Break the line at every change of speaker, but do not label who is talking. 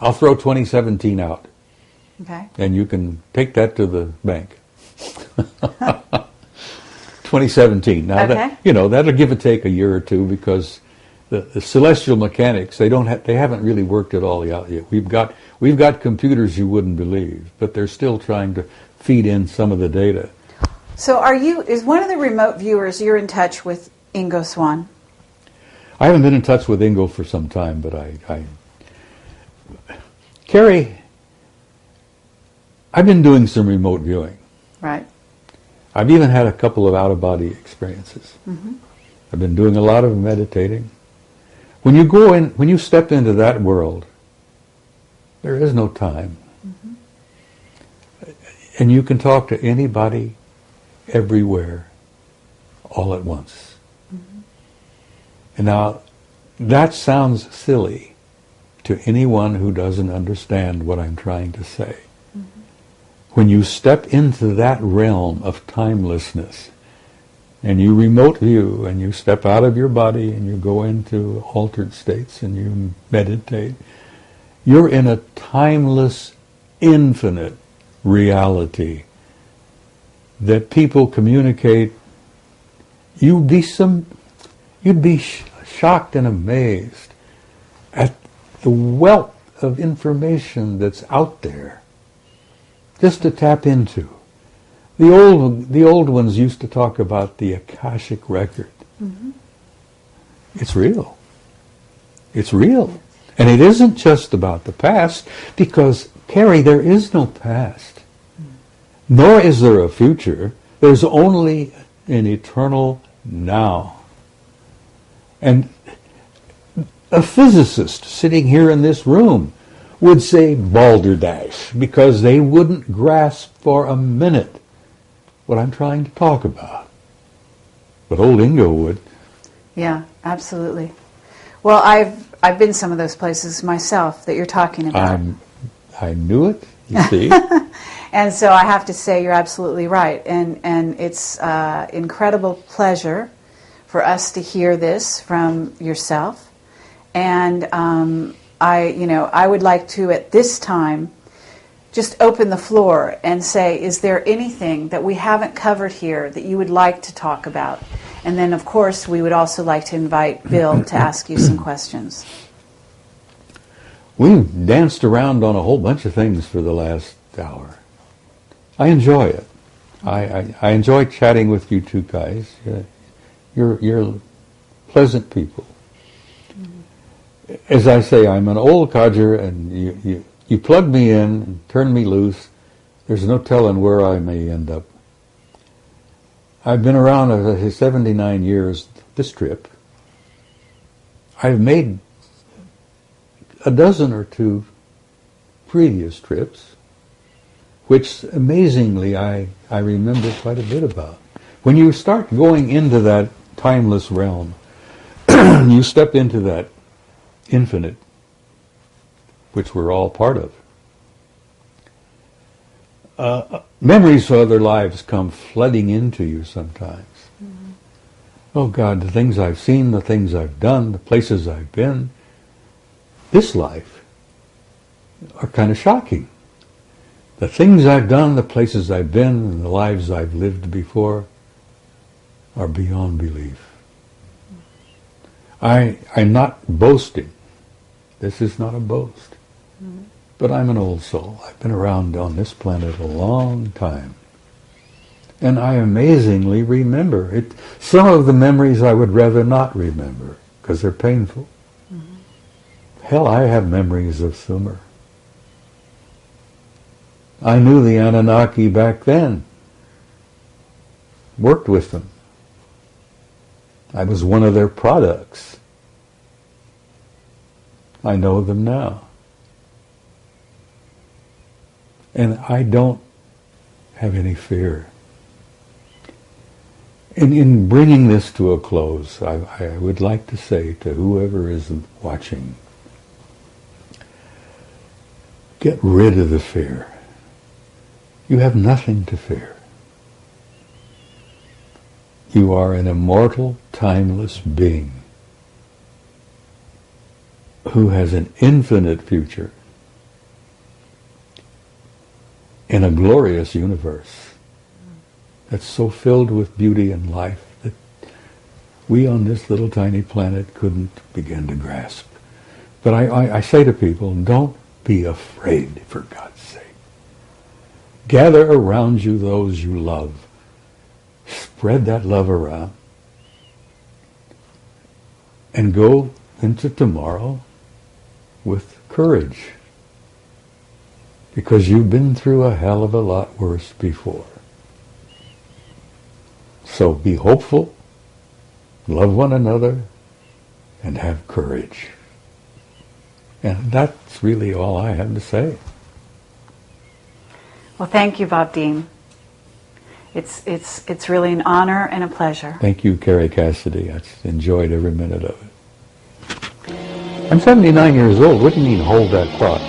I'll throw 2017 out.
Okay.
And you can take that to the bank. 2017. Now,
okay.
That'll give or take a year or two, because the celestial mechanics, they haven't really worked it all out yet. We've got computers you wouldn't believe, but they're still trying to feed in some of the data.
So is one of the remote viewers, you're in touch with Ingo Swann?
I haven't been in touch with Ingo for some time, but Carrie, I've been doing some remote viewing.
Right.
I've even had a couple of out-of-body experiences.
Mm-hmm.
I've been doing a lot of meditating. When you step into that world, there is no time.
Mm-hmm.
And you can talk to anybody, everywhere, all at once.
Mm-hmm.
And now, that sounds silly to anyone who doesn't understand what I'm trying to say.
Mm-hmm.
When you step into that realm of timelessness, and you remote view, and you step out of your body, and you go into altered states, and you meditate, you're in a timeless, infinite reality that people communicate. You'd be shocked and amazed at the wealth of information that's out there just to tap into. The old ones used to talk about the Akashic record.
Mm-hmm.
It's real. It's real. And it isn't just about the past, because, Carrie, there is no past. Nor is there a future. There's only an eternal now. And a physicist sitting here in this room would say balderdash, because they wouldn't grasp for a minute what I'm trying to talk about. But old Ingo would.
Yeah, absolutely. Well, I've been some of those places myself that you're talking about.
I knew it, you see.
And so I have to say you're absolutely right. And it's incredible pleasure for us to hear this from yourself. And I would like to, at this time, just open the floor and say, is there anything that we haven't covered here that you would like to talk about? And then, of course, we would also like to invite Bill to ask you some questions.
We've danced around on a whole bunch of things for the last hour. I enjoy it. I enjoy chatting with you two guys. You're pleasant people. Mm-hmm. As I say, I'm an old codger, and you plug me in and turn me loose. There's no telling where I may end up. I've been around 79 years this trip. I've made a dozen or two previous trips, which amazingly I remember quite a bit about. When you start going into that timeless realm, you step into that infinite, which we're all part of. Memories of other lives come flooding into you sometimes. Mm-hmm. Oh God, the things I've seen, the things I've done, the places I've been, this life, are kind of shocking. The things I've done, the places I've been, and the lives I've lived before are beyond belief. I'm not boasting. This is not a boast. Mm-hmm. But I'm an old soul. I've been around on this planet a long time. And I amazingly remember it. Some of the memories I would rather not remember, because they're painful. Mm-hmm. Hell, I have memories of Sumer. I knew the Anunnaki back then. Worked with them. I was one of their products. I know them now. And I don't have any fear. And in bringing this to a close, I would like to say to whoever is watching, get rid of the fear. You have nothing to fear. You are an immortal, timeless being who has an infinite future in a glorious universe that's so filled with beauty and life that we on this little tiny planet couldn't begin to grasp. But I say to people, don't be afraid, for God's sake. Gather around you those you love. Spread that love around. And go into tomorrow with courage. Because you've been through a hell of a lot worse before. So be hopeful, love one another, and have courage. And that's really all I have to say.
Well, thank you, Bob Dean. It's really an honor and a pleasure.
Thank you, Carrie Cassidy. I enjoyed every minute of it. I'm 79 years old. What do you mean, hold that thought?